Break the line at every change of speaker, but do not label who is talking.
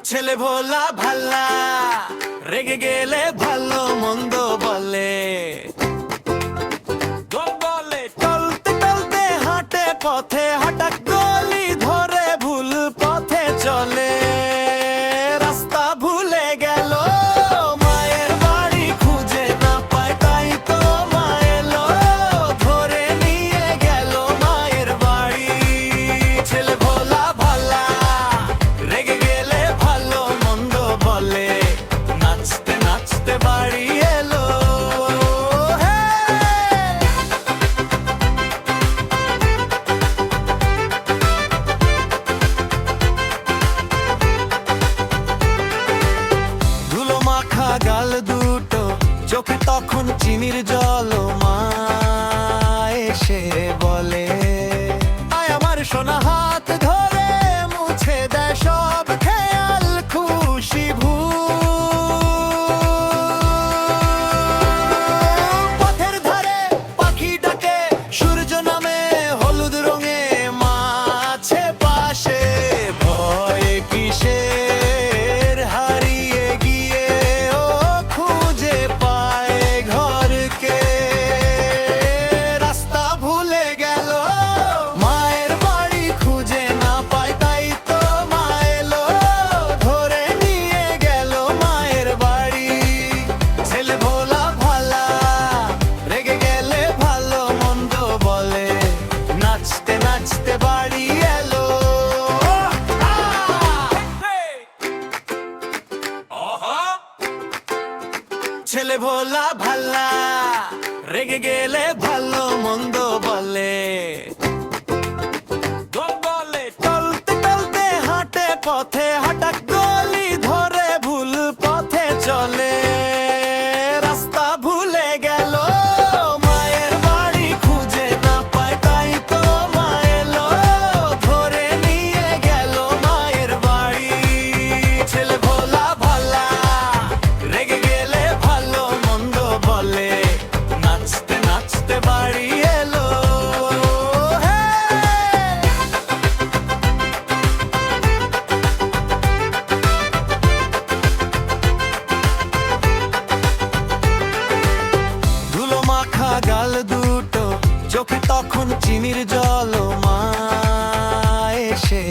ছেলে ভোলা ভাল্লা, রেগে গেলে ভালো মন্দ বলে। বলে টলতে টলতে হাঁটে পথে, হঠাৎ গলি ধরে ভুল পথে চলে। রাস্তা ভুলে গেল, মায়ের বাড়ি খুঁজে না পায়, তাই তো মা এলো ধরে নিয়ে গেল মায়ের বাড়ি। ছেলে ভোলা ভাল্লা, রেগে গেলে ভালো মন্দ বলে। নাচতে নাচতে বাড়ি এলো। ধুলো মাখা গাল দুটো, চোখে তখন চিনির জল। মা এসে বলে, আয় আমার সোনা, হাত ধরে মুছে দেয় সব খেয়াল খুশি পথের ধারে পাখি ডাকে, সূর্য নামে হলুদ রঙে মাছে পাশে। ভয় কিসের, হারিয়ে গিয়ে ও খুঁজে পায় ঘরকে। রাস্তা ভুলে গেল, মায়ের বাড়ি খুঁজে না পায়, তাই তো মা এলো ধরে নিয়ে গেল মায়ের বাড়ি। ছেলে ভোলা ভালা, রেগে গেলে ভালো মন্দ বলে। নাচতে নাচতে বাড়ি এলো। ছেলে ভোলা ভাল্লা, রেগে গেলে ভালো মন্দ বলে। বলে টলতে টলতে হাঁটে পথে, হঠাৎ গলি ধরে ভুল পথে চলে। রাস্তা ভুলে গেল, মায়ের বাড়ি খুঁজে না পায়, তাই তো মা এলো ধরে নিয়ে গেল মায়ের বাড়ি। ছেলে ভোলা ভাল্লা, রেগে গেলে ভালো মন্দ বলে। নাচতে নাচতে বাড়ি এলো। ধুলো মাখা গাল দুটো, চোখে তখন চিনির জল। মা এসে